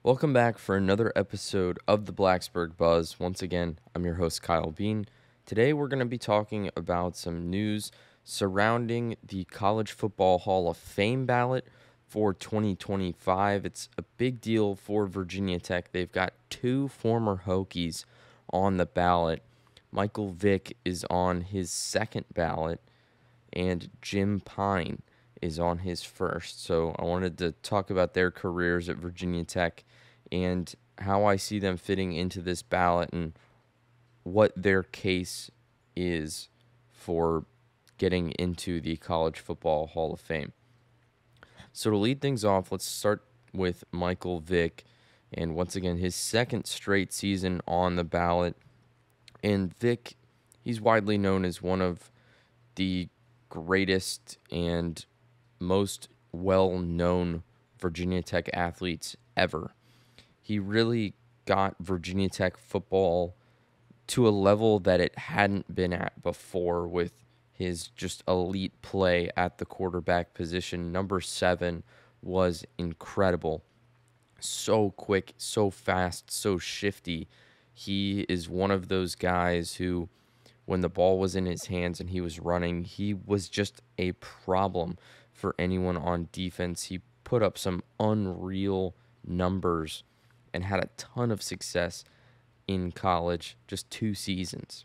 Welcome back for another episode of the Blacksburg Buzz. Once again, I'm your host, Kyle Bean. Today, we're going to be talking about some news surrounding the College Football Hall of Fame ballot for 2025. It's a big deal for Virginia Tech. They've got two former Hokies on the ballot. Michael Vick is on his second ballot, and Jim Pyne is on his first. So I wanted to talk about their careers at Virginia Tech and how I see them fitting into this ballot and what their case is for getting into the College Football Hall of Fame. So to lead things off, let's start with Michael Vick, and once again, his second straight season on the ballot. And Vick, he's widely known as one of the greatest and most well-known Virginia Tech athletes ever. He really got Virginia Tech football to a level that it hadn't been at before with his just elite play at the quarterback position. Number 7 was incredible. So quick, so fast, so shifty. He is one of those guys who, when the ball was in his hands and he was running, he was just a problem for anyone on defense. He put up some unreal numbers and had a ton of success in college, just 2 seasons.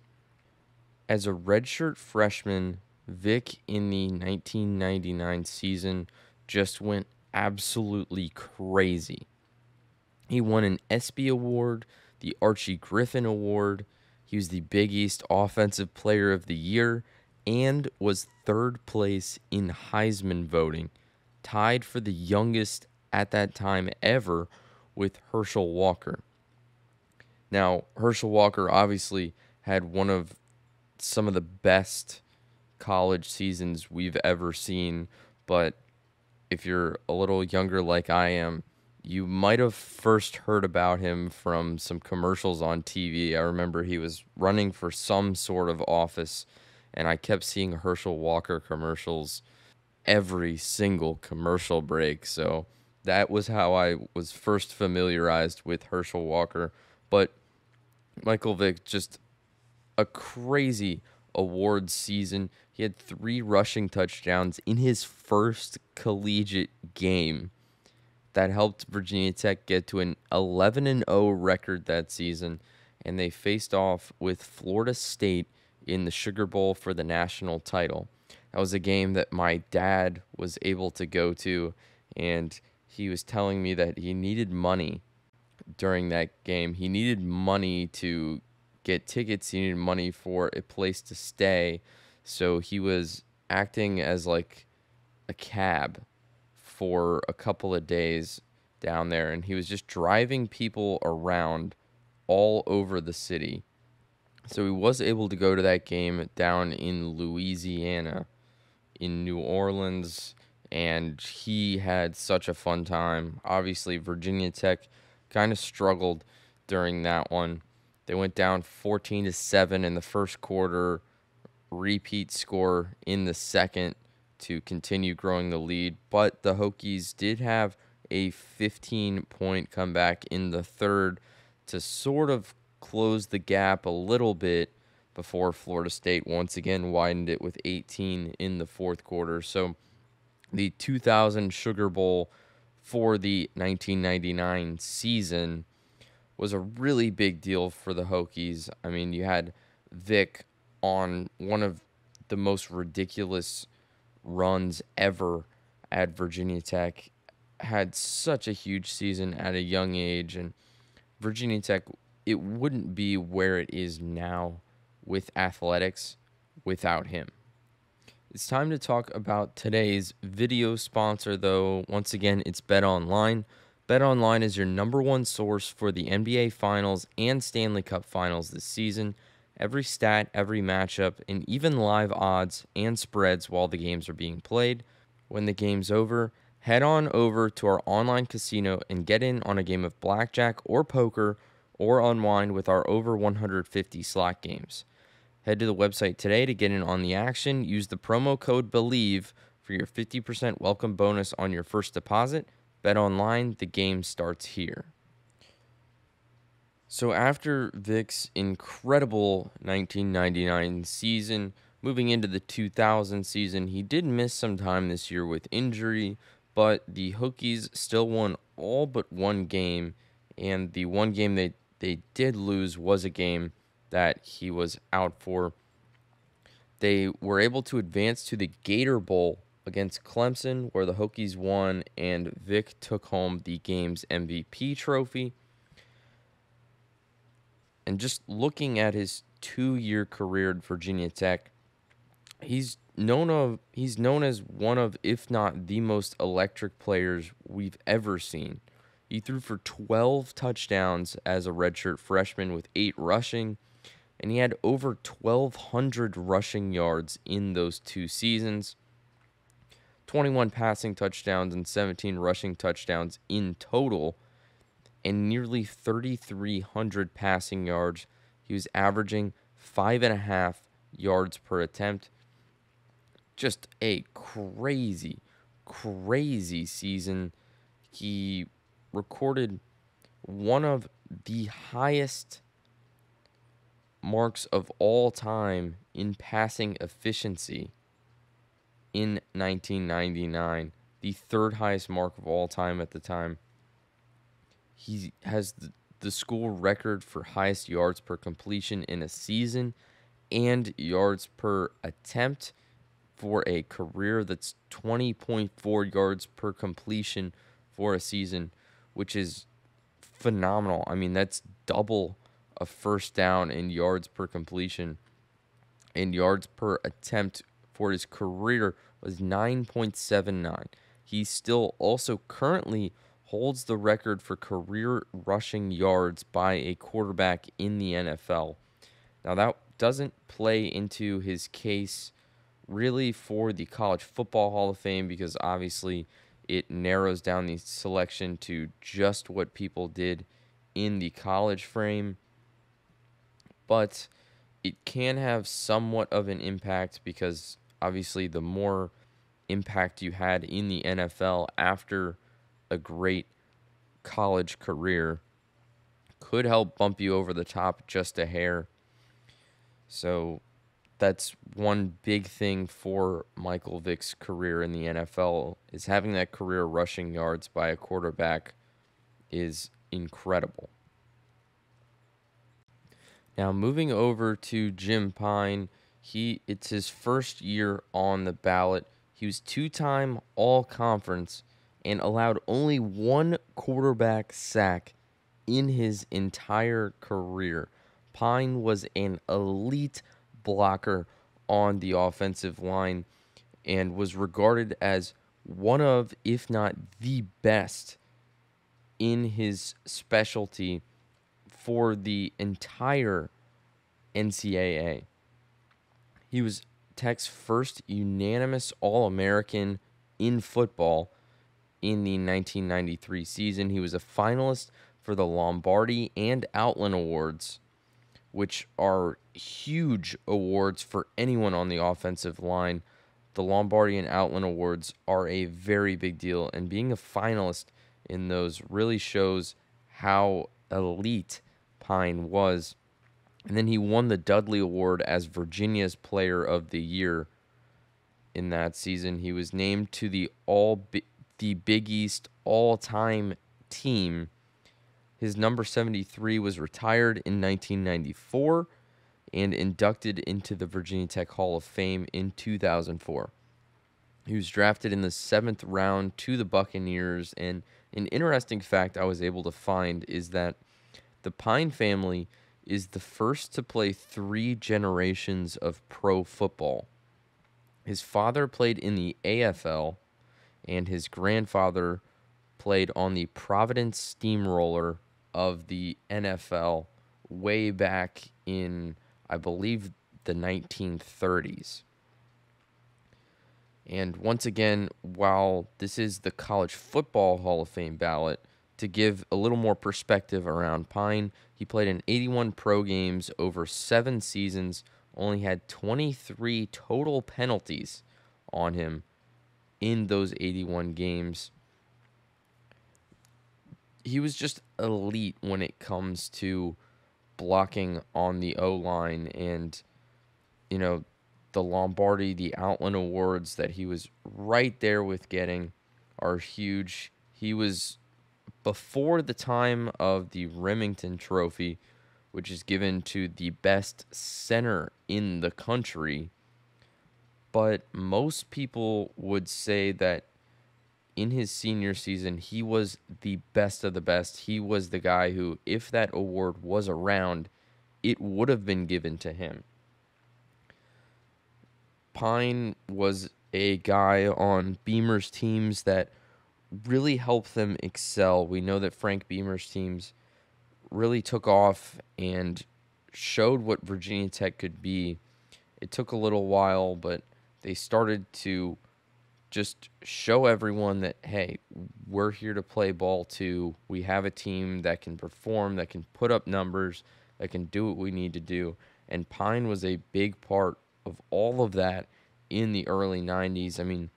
As a redshirt freshman, Vick in the 1999 season just went absolutely crazy. He won an ESPY award, the Archie Griffin Award. He was the Big East Offensive Player of the Year and was third place in Heisman voting, tied for the youngest at that time ever with Herschel Walker. Now, Herschel Walker obviously had one of some of the best college seasons we've ever seen, but if you're a little younger like I am, you might have first heard about him from some commercials on TV. I remember he was running for some sort of office, and I kept seeing Herschel Walker commercials every single commercial break. So that was how I was first familiarized with Herschel Walker. But Michael Vick, just a crazy awards season. He had 3 rushing touchdowns in his first collegiate game. That helped Virginia Tech get to an 11-0 record that season, and they faced off with Florida State in the Sugar Bowl for the national title. That was a game that my dad was able to go to, and he was telling me that he needed money during that game. He needed money to get tickets. He needed money for a place to stay, so he was acting as like a cab for a couple of days down there, and he was just driving people around all over the city. So he was able to go to that game down in Louisiana, in New Orleans, and he had such a fun time. Obviously, Virginia Tech kind of struggled during that one. They went down 14-7 in the first quarter, repeat score in the second to continue growing the lead, but the Hokies did have a 15-point comeback in the third to sort of close the gap a little bit before Florida State once again widened it with 18 in the fourth quarter. So the 2000 Sugar Bowl for the 1999 season was a really big deal for the Hokies. I mean, you had Vick on one of the most ridiculous runs ever at Virginia Tech, had such a huge season at a young age, and Virginia Tech, it wouldn't be where it is now with athletics without him. It's time to talk about today's video sponsor, though. Once again, it's BetOnline. BetOnline is your number one source for the NBA Finals and Stanley Cup Finals this season. Every stat, every matchup, and even live odds and spreads while the games are being played. When the game's over, head on over to our online casino and get in on a game of blackjack or poker or unwind with our over 150 slot games. Head to the website today to get in on the action. Use the promo code BELIEVE for your 50% welcome bonus on your first deposit. Bet online, the game starts here. So after Vick's incredible 1999 season, moving into the 2000 season, he did miss some time this year with injury, but the Hokies still won all but one game, and the one game they did lose was a game that he was out for. They were able to advance to the Gator Bowl against Clemson, where the Hokies won, and Vick took home the game's MVP trophy. And just looking at his 2-year career at Virginia Tech, he's known as one of, if not the most electric players we've ever seen. He threw for 12 touchdowns as a redshirt freshman with 8 rushing, and he had over 1,200 rushing yards in those 2 seasons, 21 passing touchdowns and 17 rushing touchdowns in total, and nearly 3,300 passing yards. He was averaging 5.5 yards per attempt. Just a crazy, crazy season. He recorded one of the highest marks of all time in passing efficiency in 1999, the third highest mark of all time at the time. He has the school record for highest yards per completion in a season and yards per attempt for a career. That's 20.4 yards per completion for a season, which is phenomenal. I mean, that's double a first down in yards per completion, and yards per attempt for his career was 9.79. He still also currently holds the record for career rushing yards by a quarterback in the NFL. Now, that doesn't play into his case really for the College Football Hall of Fame, because obviously it narrows down the selection to just what people did in the college frame. But it can have somewhat of an impact, because obviously the more impact you had in the NFL after a great college career could help bump you over the top just a hair. So that's one big thing for Michael Vick's career in the NFL, is having that career rushing yards by a quarterback is incredible. Now, moving over to Jim Pyne, it's his first year on the ballot. He was 2-time All-Conference and allowed only one quarterback sack in his entire career. Pyne was an elite blocker on the offensive line and was regarded as one of, if not the best in his specialty for the entire NCAA. He was Tech's first unanimous All-American in football in the 1993 season. He was a finalist for the Lombardi and Outland Awards, which are huge awards for anyone on the offensive line. The Lombardi and Outland Awards are a very big deal, and being a finalist in those really shows how elite Pyne was. And then he won the Dudley Award as Virginia's Player of the Year in that season. He was named to the Big East all-time team. His number 73 was retired in 1994 and inducted into the Virginia Tech Hall of Fame in 2004. He was drafted in the 7th round to the Buccaneers, and an interesting fact I was able to find is that the Pyne family is the first to play 3 generations of pro football. His father played in the AFL, and his grandfather played on the Providence Steamroller of the NFL way back in, I believe, the 1930s. And once again, while this is the College Football Hall of Fame ballot, to give a little more perspective around Pyne, he played in 81 pro games over 7 seasons, only had 23 total penalties on him in those 81 games. He was just elite when it comes to blocking on the O-line, and, you know, the Lombardi, the Outland Awards that he was right there with getting are huge. He was before the time of the Remington Trophy, which is given to the best center in the country. But most people would say that in his senior season, he was the best of the best. He was the guy who, if that award was around, it would have been given to him. Pyne was a guy on Beamer's teams that really helped them excel. We know that Frank Beamer's teams really took off and showed what Virginia Tech could be. It took a little while, but they started to just show everyone that, hey, we're here to play ball too. We have a team that can perform, that can put up numbers, that can do what we need to do. And Pyne was a big part of all of that in the early 90s. I mean,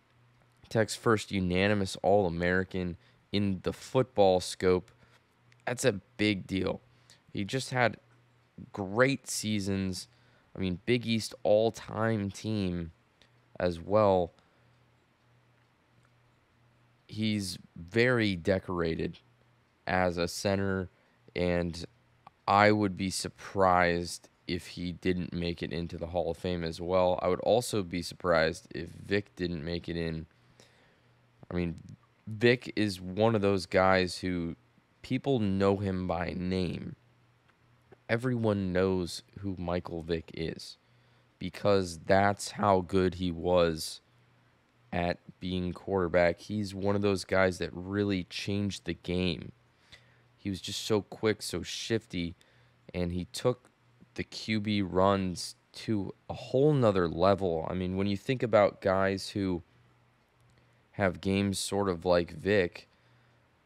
Tech's first unanimous All-American in the football scope. That's a big deal. He just had great seasons. I mean, Big East all-time team as well. He's very decorated as a center, and I would be surprised if he didn't make it into the Hall of Fame as well. I would also be surprised if Vick didn't make it in. I mean, Vick is one of those guys who people know him by name. Everyone knows who Michael Vick is because that's how good he was at being quarterback. He's one of those guys that really changed the game. He was just so quick, so shifty, and he took the QB runs to a whole nother level. I mean, when you think about guys who have games sort of like Vick,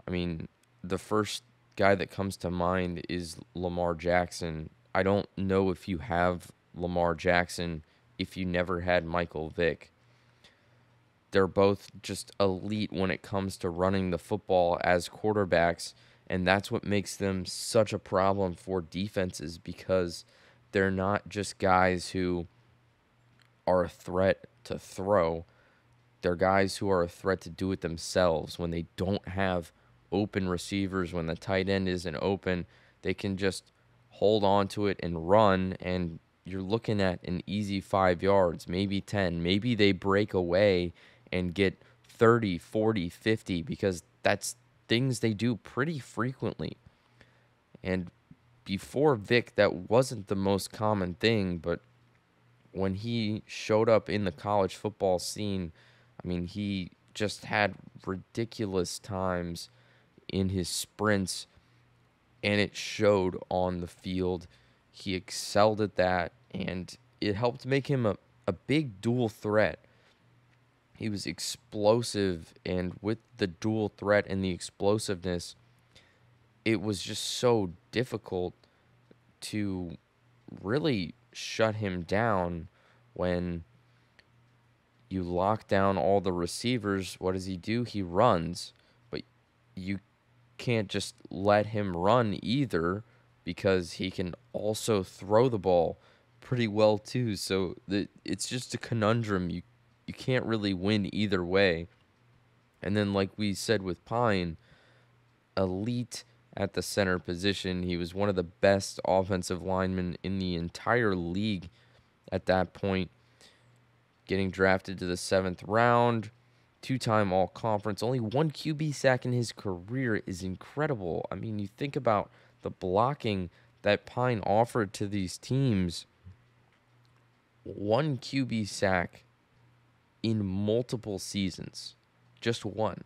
I mean, the first guy that comes to mind is Lamar Jackson. I don't know if you have Lamar Jackson if you never had Michael Vick. They're both just elite when it comes to running the football as quarterbacks, and that's what makes them such a problem for defenses because they're not just guys who are a threat to throw. They're guys who are a threat to do it themselves. When they don't have open receivers, when the tight end isn't open, they can just hold on to it and run, and you're looking at an easy 5 yards, maybe 10. Maybe they break away and get 30, 40, 50 because that's things they do pretty frequently. And before Vick, that wasn't the most common thing, but when he showed up in the college football scene, I mean, he just had ridiculous times in his sprints, and it showed on the field. He excelled at that, and it helped make him a big dual threat. He was explosive, and with the dual threat and the explosiveness, it was just so difficult to really shut him down when you lock down all the receivers. What does he do? He runs, but you can't just let him run either because he can also throw the ball pretty well too. So it's just a conundrum. You can't really win either way. And then, like we said with Pyne, elite at the center position. He was one of the best offensive linemen in the entire league at that point. Getting drafted to the 7th round, 2-time All-Conference, only 1 QB sack in his career is incredible. I mean, you think about the blocking that Pyne offered to these teams. 1 QB sack in multiple seasons. Just one.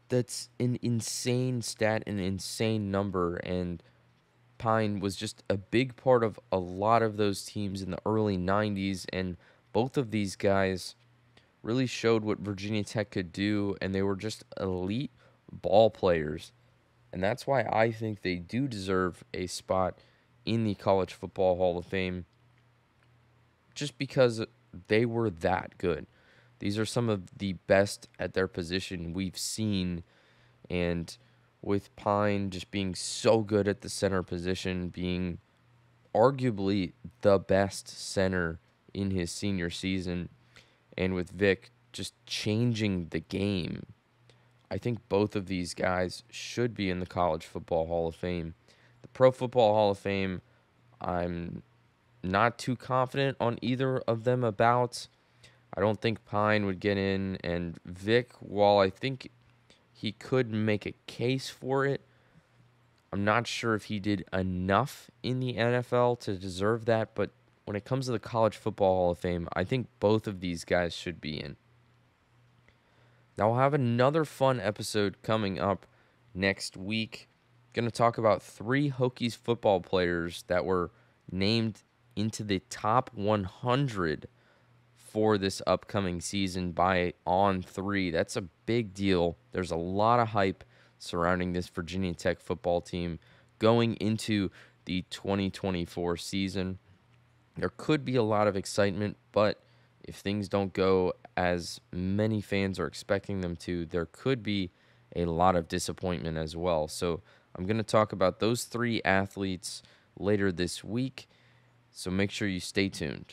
That's an insane stat, an insane number, and Pyne was just a big part of a lot of those teams in the early 90s, and both of these guys really showed what Virginia Tech could do, and they were just elite ball players. And that's why I think they do deserve a spot in the College Football Hall of Fame, just because they were that good. These are some of the best at their position we've seen, and with Pyne just being so good at the center position, being arguably the best center in his senior season, and with Vick just changing the game. I think both of these guys should be in the College Football Hall of Fame. The Pro Football Hall of Fame, I'm not too confident on either of them about. I don't think Pyne would get in, and Vick, while I think he could make a case for it, I'm not sure if he did enough in the NFL to deserve that, but when it comes to the College Football Hall of Fame, I think both of these guys should be in. Now, we'll have another fun episode coming up next week. Going to talk about 3 Hokies football players that were named into the top 100 for this upcoming season by On3. That's a big deal. There's a lot of hype surrounding this Virginia Tech football team going into the 2024 season. There could be a lot of excitement, but if things don't go as many fans are expecting them to, there could be a lot of disappointment as well. So I'm going to talk about those 3 athletes later this week, so make sure you stay tuned.